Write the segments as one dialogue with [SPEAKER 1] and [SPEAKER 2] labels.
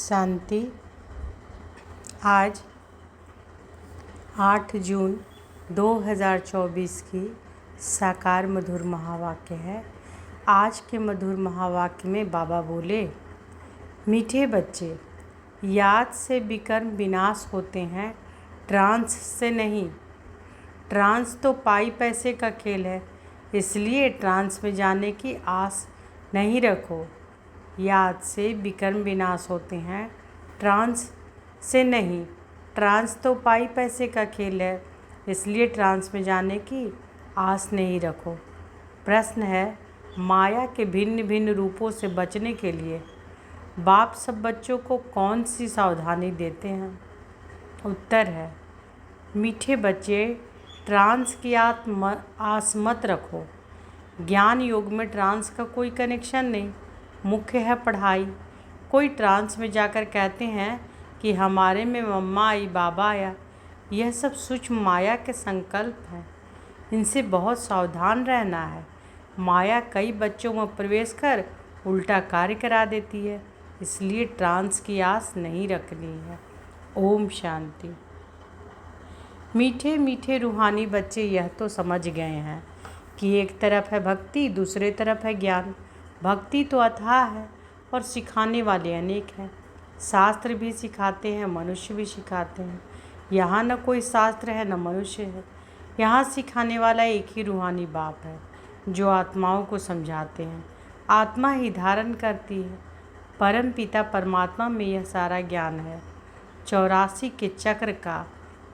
[SPEAKER 1] शांति। आज 8 जून 2024 की साकार मधुर महावाक्य है। आज के मधुर महावाक्य में बाबा बोले, मीठे बच्चे, याद से विकर्म विनाश होते हैं, ट्रांस से नहीं। ट्रांस तो पाई पैसे का खेल है, इसलिए ट्रांस में जाने की आस नहीं रखो। याद से विकर्म विनाश होते हैं, ट्रांस से नहीं। ट्रांस तो पाई पैसे का खेल है, इसलिए ट्रांस में जाने की आस नहीं रखो। प्रश्न है, माया के भिन्न भिन्न रूपों से बचने के लिए बाप सब बच्चों को कौन सी सावधानी देते हैं? उत्तर है, मीठे बच्चे, ट्रांस की आस मत रखो। ज्ञान योग में ट्रांस का कोई कनेक्शन नहीं, मुख्य है पढ़ाई। कोई ट्रांस में जाकर कहते हैं कि हमारे में मम्मा आई, बाबा आया। यह सब सूक्ष्म माया के संकल्प हैं, इनसे बहुत सावधान रहना है। माया कई बच्चों में प्रवेश कर उल्टा कार्य करा देती है, इसलिए ट्रांस की आस नहीं रखनी है। ओम शांति। मीठे मीठे रूहानी बच्चे यह तो समझ गए हैं कि एक तरफ है भक्ति, दूसरे तरफ है ज्ञान। भक्ति तो अथाह है और सिखाने वाले अनेक हैं। शास्त्र भी सिखाते हैं, मनुष्य भी सिखाते हैं। यहाँ न कोई शास्त्र है न मनुष्य है, यहाँ सिखाने वाला एक ही रूहानी बाप है जो आत्माओं को समझाते हैं। आत्मा ही धारण करती है। परम पिता परमात्मा में यह सारा ज्ञान है। 84 के चक्र का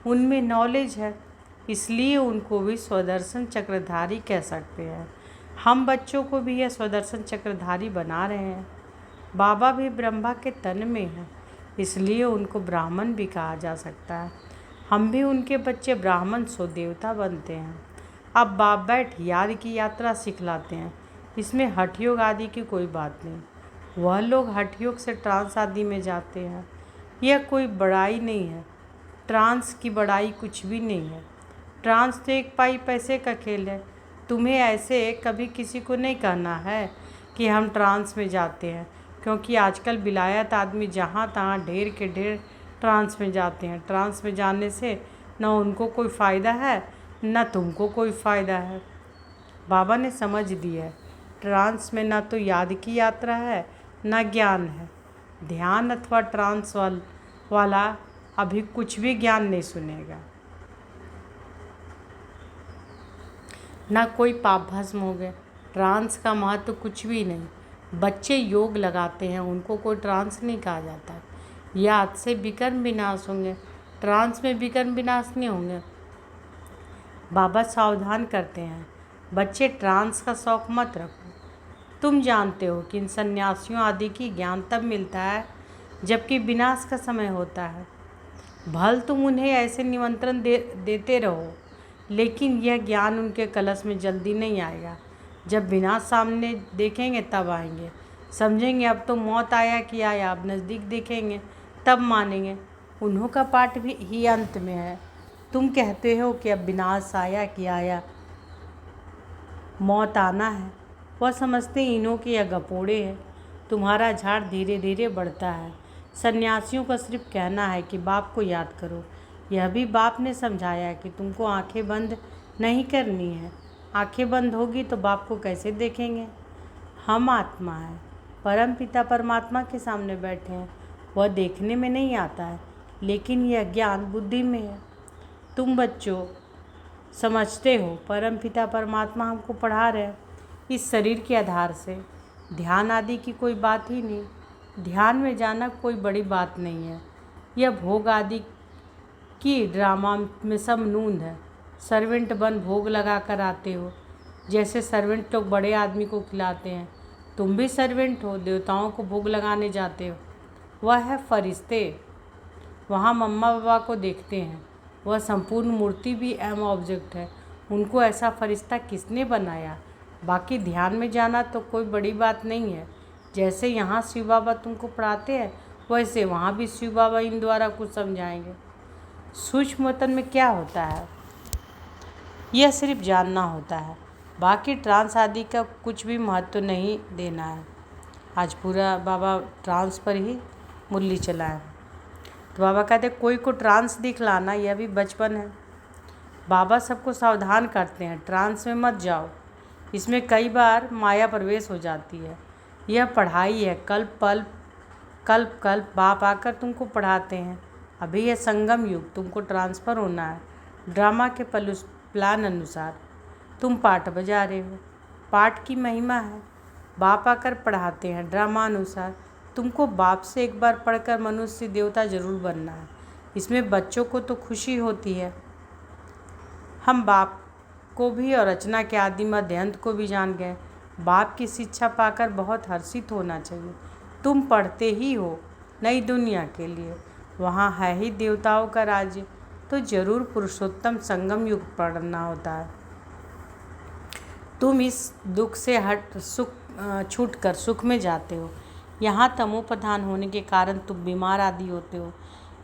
[SPEAKER 1] उनमें नॉलेज है, इसलिए उनको भी स्वदर्शन चक्रधारी कह सकते हैं। हम बच्चों को भी यह स्वदर्शन चक्रधारी बना रहे हैं। बाबा भी ब्रह्मा के तन में हैं, इसलिए उनको ब्राह्मण भी कहा जा सकता है। हम भी उनके बच्चे ब्राह्मण सो देवता बनते हैं। अब बाप बैठ याद की यात्रा सिखलाते हैं, इसमें हठ योग आदि की कोई बात नहीं। वह लोग हठ योग से ट्रांस आदि में जाते हैं, यह कोई बड़ाई नहीं है। ट्रांस की बड़ाई कुछ भी नहीं है। ट्रांस तो एक पाई पैसे का खेल है। तुम्हें ऐसे कभी किसी को नहीं कहना है कि हम ट्रांस में जाते हैं, क्योंकि आजकल विलायत आदमी जहाँ तहाँ ढेर के ढेर ट्रांस में जाते हैं। ट्रांस में जाने से न उनको कोई फ़ायदा है न तुमको कोई फ़ायदा है। बाबा ने समझ दिया है, ट्रांस में न तो याद की यात्रा है न ज्ञान है। ध्यान अथवा ट्रांस वाला अभी कुछ भी ज्ञान नहीं सुनेगा, ना कोई पाप भस्म हो गए। ट्रांस का महत्व कुछ भी नहीं। बच्चे योग लगाते हैं, उनको कोई ट्रांस नहीं कहा जाता। याद से विकर्म विनाश होंगे, ट्रांस में विकर्म विनाश नहीं होंगे। बाबा सावधान करते हैं, बच्चे ट्रांस का शौक मत रखो। तुम जानते हो कि इन सन्यासियों आदि की ज्ञान तब मिलता है जबकि विनाश का समय होता है। भल तुम उन्हें ऐसे निमंत्रण देते रहो, लेकिन यह ज्ञान उनके कलश में जल्दी नहीं आएगा। जब विनाश सामने देखेंगे तब आएंगे, समझेंगे अब तो मौत आया कि आया। अब नज़दीक देखेंगे तब मानेंगे। उन्हों का पाठ भी ही अंत में है। तुम कहते हो कि अब विनाश आया कि आया, मौत आना है। वह समझते इन्हों के या गपोड़े हैं। तुम्हारा झाड़ धीरे धीरे बढ़ता है। सन्यासियों का सिर्फ कहना है कि बाप को याद करो। यह भी बाप ने समझाया कि तुमको आंखें बंद नहीं करनी है। आंखें बंद होगी तो बाप को कैसे देखेंगे? हम आत्मा हैं, परम पिता परमात्मा के सामने बैठे हैं। वह देखने में नहीं आता है, लेकिन यह ज्ञान बुद्धि में है। तुम बच्चों समझते हो परम पिता परमात्मा हमको पढ़ा रहे हैं इस शरीर के आधार से। ध्यान आदि की कोई बात ही नहीं। ध्यान में जाना कोई बड़ी बात नहीं है। यह भोग आदि की ड्रामा में सब नूंद है। सर्वेंट बन भोग लगा कर आते हो, जैसे सर्वेंट लोग बड़े आदमी को खिलाते हैं। तुम भी सर्वेंट हो, देवताओं को भोग लगाने जाते हो। वह है फरिश्ते, वहाँ मम्मा बाबा को देखते हैं। वह संपूर्ण मूर्ति भी अहम ऑब्जेक्ट है। उनको ऐसा फरिश्ता किसने बनाया? बाकी ध्यान में जाना तो कोई बड़ी बात नहीं है। जैसे यहाँ शिव बाबा तुमको पढ़ाते हैं, वैसे वहाँ भी शिव बाबा इन द्वारा कुछ समझाएंगे। सूक्ष्म वतन में क्या होता है यह सिर्फ जानना होता है। बाकी ट्रांस आदि का कुछ भी महत्व नहीं देना है। आज पूरा बाबा ट्रांस पर ही मुरली चलाएं। तो बाबा कहते कोई को ट्रांस दिखलाना, यह भी बचपन है। बाबा सबको सावधान करते हैं, ट्रांस में मत जाओ, इसमें कई बार माया प्रवेश हो जाती है। यह पढ़ाई है, कल्प कल्प बाप आकर तुमको पढ़ाते हैं। अभी यह संगम युग, तुमको ट्रांसफ़र होना है। ड्रामा के प्लान अनुसार तुम पाठ बजा रहे हो, पाठ की महिमा है। बाप आकर पढ़ाते हैं ड्रामा अनुसार। तुमको बाप से एक बार पढ़कर मनुष्य देवता जरूर बनना है। इसमें बच्चों को तो खुशी होती है, हम बाप को भी और रचना के आदि मध्य अंत को भी जान गए। बाप की शिक्षा पाकर बहुत हर्षित होना चाहिए। तुम पढ़ते ही हो नई दुनिया के लिए, वहाँ है ही देवताओं का राज्य, तो जरूर पुरुषोत्तम संगम युग पढ़ना होता है। तुम इस दुख से छूट कर सुख में जाते हो। यहाँ तमो प्रधान होने के कारण तुम बीमार आदि होते हो।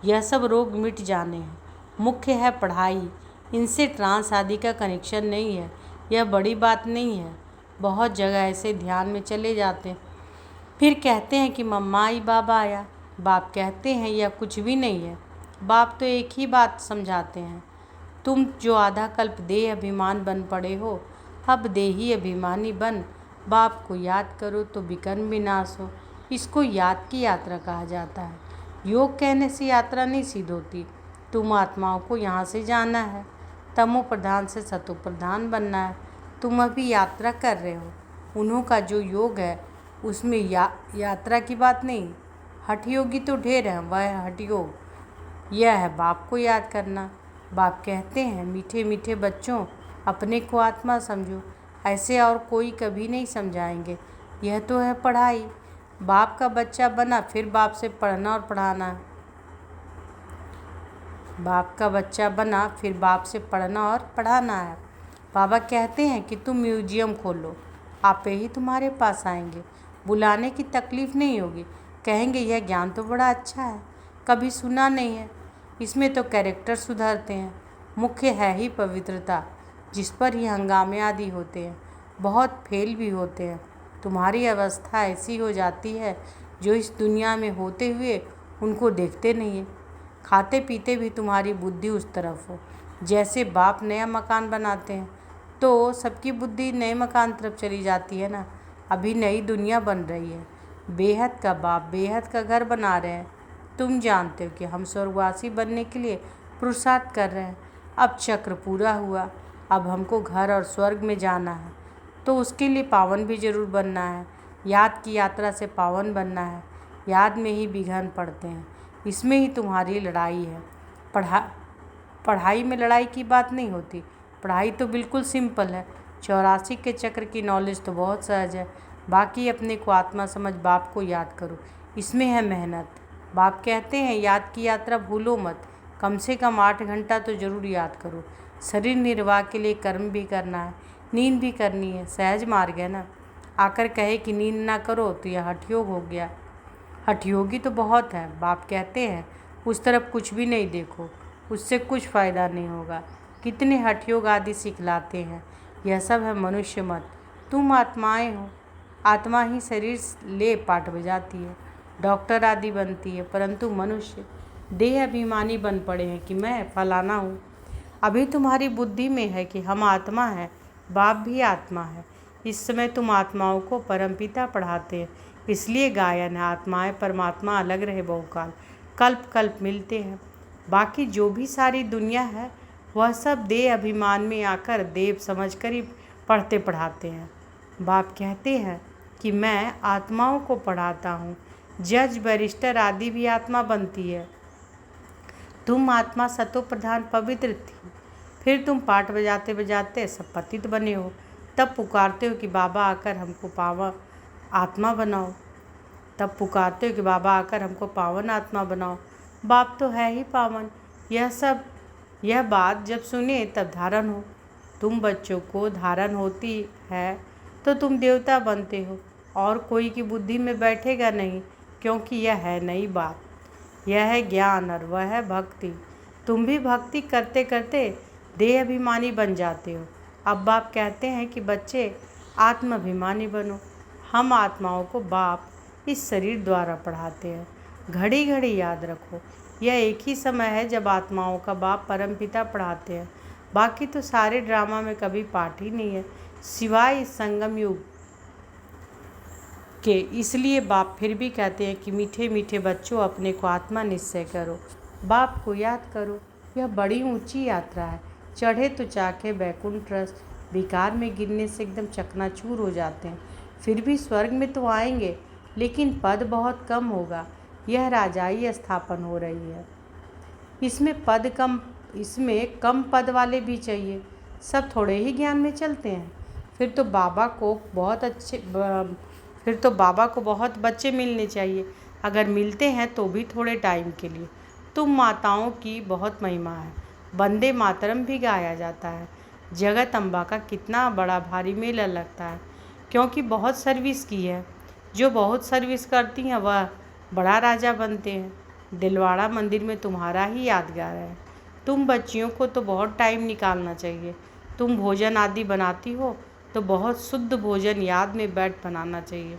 [SPEAKER 1] यह सब रोग मिट जाने हैं। मुख्य है पढ़ाई, इनसे ट्रांस आदि का कनेक्शन नहीं है। यह बड़ी बात नहीं है। बहुत जगह ऐसे ध्यान में चले जाते हैं, फिर कहते हैं कि मम्मा आई बाबा आया। बाप कहते हैं यह कुछ भी नहीं है। बाप तो एक ही बात समझाते हैं, तुम जो आधा कल्प देह अभिमान बन पड़े हो, अब देही अभिमानी बन बाप को याद करो तो विकर्म विनाश हो। इसको याद की यात्रा कहा जाता है। योग कहने से यात्रा नहीं सिद्ध होती। तुम आत्माओं को यहाँ से जाना है, तमो प्रधान से सतो प्रधान बनना है। तुम अभी यात्रा कर रहे हो। उन्हों का जो योग है उसमें यात्रा की बात नहीं। हठयोगी तो ढेर हैं, वह है हठयोग। यह है बाप को याद करना। बाप कहते हैं मीठे मीठे बच्चों, अपने को आत्मा समझो, ऐसे और कोई कभी नहीं समझाएंगे। यह तो है पढ़ाई। बाप का बच्चा बना फिर बाप से पढ़ना और पढ़ाना है। बाप का बच्चा बना फिर बाप से पढ़ना और पढ़ाना है। बाबा कहते हैं कि तुम म्यूजियम खोलो, आपे ही तुम्हारे पास आएंगे। बुलाने की तकलीफ़ नहीं होगी, कहेंगे यह ज्ञान तो बड़ा अच्छा है, कभी सुना नहीं है। इसमें तो कैरेक्टर सुधरते हैं। मुख्य है ही पवित्रता, जिस पर ही हंगामे आदि होते हैं, बहुत फेल भी होते हैं। तुम्हारी अवस्था ऐसी हो जाती है जो इस दुनिया में होते हुए उनको देखते नहीं है। खाते पीते भी तुम्हारी बुद्धि उस तरफ हो। जैसे बाप नया मकान बनाते हैं तो सबकी बुद्धि नए मकान तरफ चली जाती है ना। अभी नई दुनिया बन रही है, बेहद का बाप बेहद का घर बना रहे हैं। तुम जानते हो कि हम स्वर्गवासी बनने के लिए पुरुषार्थ कर रहे हैं। अब चक्र पूरा हुआ, अब हमको घर और स्वर्ग में जाना है, तो उसके लिए पावन भी जरूर बनना है। याद की यात्रा से पावन बनना है। याद में ही विघ्न पड़ते हैं, इसमें ही तुम्हारी लड़ाई है। पढ़ाई में लड़ाई की बात नहीं होती। पढ़ाई तो बिल्कुल सिंपल है। 84 के चक्र की नॉलेज तो बहुत सहज है। बाकी अपने को आत्मा समझ बाप को याद करो, इसमें है मेहनत। बाप कहते हैं याद की यात्रा भूलो मत, कम से कम 8 घंटा तो ज़रूर याद करो। शरीर निर्वाह के लिए कर्म भी करना है, नींद भी करनी है। सहज मार्ग है ना। आकर कहे कि नींद ना करो तो यह हठयोग हो गया। हठयोगी तो बहुत है। बाप कहते हैं उस तरफ कुछ भी नहीं देखो, उससे कुछ फ़ायदा नहीं होगा। कितने हठयोग आदि सिखलाते हैं। यह सब है मनुष्य मत। तुम आत्माएं हो, आत्मा ही शरीर ले पाठ बजाती है, डॉक्टर आदि बनती है, परंतु मनुष्य देह अभिमानी बन पड़े हैं कि मैं फलाना हूँ। अभी तुम्हारी बुद्धि में है कि हम आत्मा हैं, बाप भी आत्मा है। इस समय तुम आत्माओं को परमपिता पढ़ाते हैं, इसलिए गायन है आत्माएं परमात्मा अलग रहे बहुकाल, कल्प कल्प मिलते हैं। बाकी जो भी सारी दुनिया है वह सब देह अभिमान में आकर देव समझकर ही पढ़ते पढ़ाते हैं। बाप कहते हैं कि मैं आत्माओं को पढ़ाता हूँ। जज बैरिस्टर आदि भी आत्मा बनती है। तुम आत्मा सतो प्रधान पवित्र थी, फिर तुम पाठ बजाते बजाते सब पतित बने हो। तब पुकारते हो कि बाबा आकर हमको पावन आत्मा बनाओ। बाप तो है ही पावन। यह बात जब सुने तब धारण हो। तुम बच्चों को धारण होती है तो तुम देवता बनते हो, और कोई की बुद्धि में बैठेगा नहीं, क्योंकि यह है नई बात। यह है ज्ञान और वह है भक्ति। तुम भी भक्ति करते करते देह अभिमानी बन जाते हो। अब बाप कहते हैं कि बच्चे आत्माभिमानी बनो। हम आत्माओं को बाप इस शरीर द्वारा पढ़ाते हैं। घड़ी घड़ी याद रखो, यह एक ही समय है जब आत्माओं का बाप परमपिता पढ़ाते हैं। बाकी तो सारे ड्रामा में कभी पार्ट ही नहीं है, सिवाय इस संगम युग के। इसलिए बाप फिर भी कहते हैं कि मीठे मीठे बच्चों, अपने को आत्मा निश्चय करो, बाप को याद करो। यह बड़ी ऊंची यात्रा है। चढ़े तो चाके बैकुंठ रस, विकार में गिरने से एकदम चकनाचूर हो जाते हैं। फिर भी स्वर्ग में तो आएंगे, लेकिन पद बहुत कम होगा। यह राजाई स्थापन हो रही है, इसमें कम पद वाले भी चाहिए। सब थोड़े ही ज्ञान में चलते हैं। फिर तो बाबा को बहुत बच्चे मिलने चाहिए। अगर मिलते हैं तो भी थोड़े टाइम के लिए। तुम माताओं की बहुत महिमा है। वंदे मातरम भी गाया जाता है। जगत अम्बा का कितना बड़ा भारी मेला लगता है, क्योंकि बहुत सर्विस की है। जो बहुत सर्विस करती हैं वह बड़ा राजा बनते हैं। दिलवाड़ा मंदिर में तुम्हारा ही यादगार है। तुम बच्चियों को तो बहुत टाइम निकालना चाहिए। तुम भोजन आदि बनाती हो तो बहुत शुद्ध भोजन याद में बैठ बनाना चाहिए।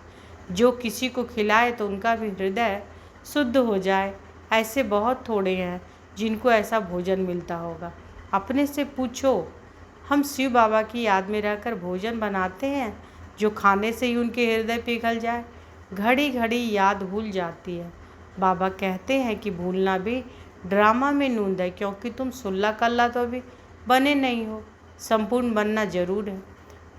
[SPEAKER 1] जो किसी को खिलाए तो उनका भी हृदय शुद्ध हो जाए। ऐसे बहुत थोड़े हैं जिनको ऐसा भोजन मिलता होगा। अपने से पूछो। हम शिव बाबा की याद में रहकर भोजन बनाते हैं जो खाने से ही उनके हृदय पिघल जाए। घड़ी घड़ी याद भूल जाती है। बाबा कहते हैं कि भूलना भी ड्रामा में नूंद है, क्योंकि तुम सुल्ला कल्ला तो अभी बने नहीं हो। संपूर्ण बनना जरूर है।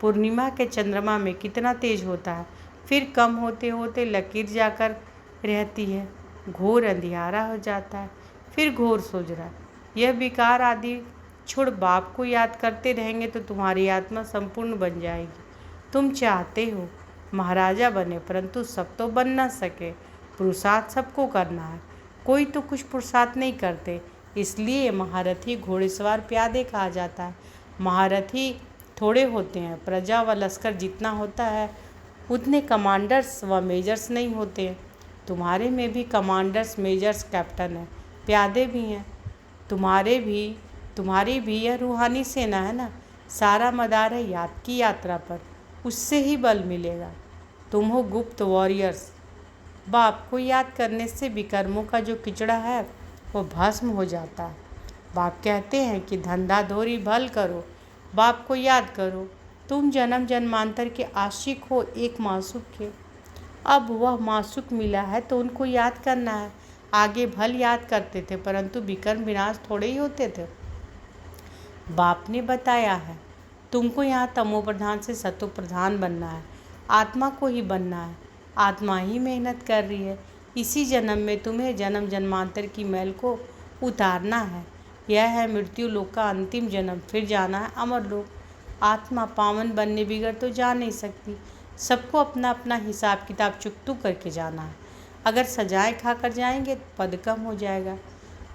[SPEAKER 1] पूर्णिमा के चंद्रमा में कितना तेज होता है, फिर कम होते होते लकीर जाकर रहती है। घोर अंधियारा हो जाता है, फिर घोर सुजरा। यह विकार आदि छोड़ बाप को याद करते रहेंगे तो तुम्हारी आत्मा संपूर्ण बन जाएगी। तुम चाहते हो महाराजा बने, परंतु सब तो बन न सके। पुरुषार्थ सबको करना है, कोई तो कुछ पुरुषार्थ नहीं करते। इसलिए महारथी घोड़ेसवार प्यादे कहा जाता है। महारथी थोड़े होते हैं। प्रजा व लश्कर जितना होता है उतने कमांडर्स व मेजर्स नहीं होते हैं। तुम्हारे में भी कमांडर्स, मेजर्स, कैप्टन हैं, प्यादे भी हैं। तुम्हारी भी यह रूहानी सेना है ना। सारा मदार है याद की यात्रा पर, उससे ही बल मिलेगा। तुम हो गुप्त वॉरियर्स। बाप को याद करने से विकर्मों का जो किचड़ा है वो भस्म हो जाता है। बाप कहते हैं कि धंधा धोरी भल करो, बाप को याद करो। तुम जन्म जन्मांतर के आशिक हो एक मासूक के। अब वह मासूक मिला है तो उनको याद करना है। आगे भल याद करते थे, परंतु विकर्म विनाश थोड़े ही होते थे। बाप ने बताया है तुमको यहाँ तमो प्रधान से सतो प्रधान बनना है। आत्मा को ही बनना है। आत्मा ही मेहनत कर रही है। इसी जन्म में तुम्हें जन्म जन्मांतर की मैल को उतारना है। यह है मृत्यु लोक का अंतिम जन्म, फिर जाना है अमर लोक। आत्मा पावन बनने बिगड़ तो जा नहीं सकती। सबको अपना अपना हिसाब किताब चुकतू करके जाना है। अगर सजाएं खाकर जाएंगे तो पद कम हो जाएगा।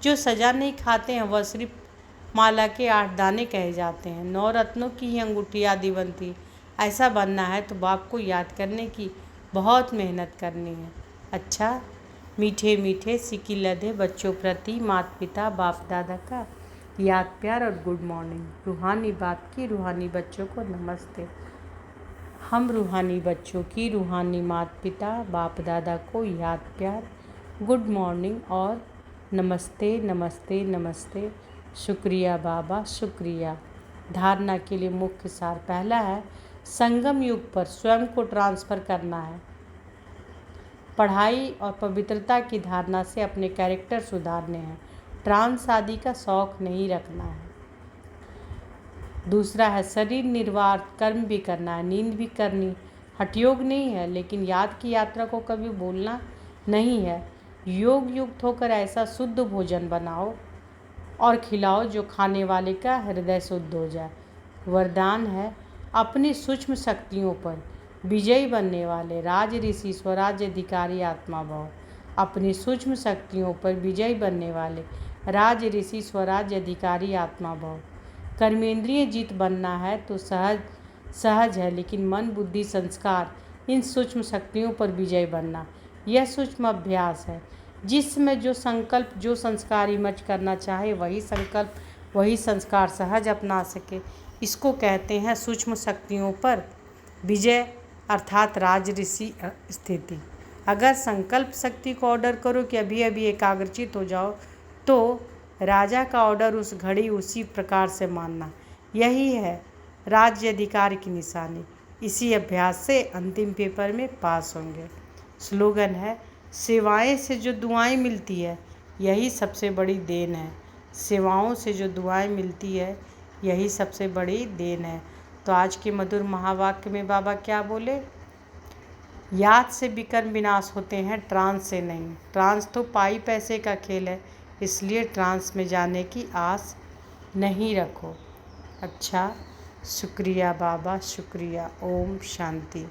[SPEAKER 1] जो सजा नहीं खाते हैं वह सिर्फ माला के 8 दाने कहे जाते हैं। 9 रत्नों की ही अंगूठी आदि बनती। ऐसा बनना है तो बाप को याद करने की बहुत मेहनत करनी है। अच्छा, मीठे मीठे सिकी लदे बच्चों प्रति माता पिता बाप दादा का याद प्यार और गुड मॉर्निंग। रूहानी बाप की रूहानी बच्चों को नमस्ते। हम रूहानी बच्चों की रूहानी माता पिता बाप दादा को याद प्यार, गुड मॉर्निंग और नमस्ते नमस्ते नमस्ते। शुक्रिया बाबा, शुक्रिया। धारणा के लिए मुख्य सार पहला है, संगम युग पर स्वयं को ट्रांसफ़र करना है। पढ़ाई और पवित्रता की धारणा से अपने कैरेक्टर सुधारने हैं। ट्रांस आदि का शौक नहीं रखना है। दूसरा है, शरीर निर्वाह कर्म भी करना है, नींद भी करनी। हठयोग नहीं है, लेकिन याद की यात्रा को कभी भूलना नहीं है। योग युक्त होकर ऐसा शुद्ध भोजन बनाओ और खिलाओ जो खाने वाले का हृदय शुद्ध हो जाए। वरदान है, अपनी सूक्ष्म शक्तियों पर विजयी बनने वाले राज ऋषि स्वराज्य अधिकारी आत्मा भव। अपनी सूक्ष्म शक्तियों पर विजयी बनने वाले राज ऋषि स्वराज्य अधिकारी आत्मा भव। कर्मेंद्रिय जीत बनना है तो सहज है, लेकिन मन बुद्धि संस्कार इन सूक्ष्म शक्तियों पर विजय बनना यह सूक्ष्म अभ्यास है। जिसमें जो संकल्प जो संस्कार इमर्ज करना चाहे वही संकल्प वही संस्कार सहज अपना सके, इसको कहते हैं सूक्ष्म शक्तियों पर विजय, अर्थात राज ऋषि स्थिति। अगर संकल्प शक्ति को ऑर्डर करो कि अभी अभी एकाग्रचित हो जाओ, तो राजा का ऑर्डर उस घड़ी उसी प्रकार से मानना। यही है राज्य अधिकार की निशानी। इसी अभ्यास से अंतिम पेपर में पास होंगे। स्लोगन है, सेवाएं से जो दुआएं मिलती है यही सबसे बड़ी देन है। सेवाओं से जो दुआएं मिलती है यही सबसे बड़ी देन है। तो आज के मधुर महावाक्य में बाबा क्या बोले? याद से विकर्म विनाश होते हैं, ट्रांस से नहीं। ट्रांस तो पाई पैसे का खेल है, इसलिए ट्रांस में जाने की आस नहीं रखो। अच्छा, शुक्रिया बाबा, शुक्रिया। ओम शांति।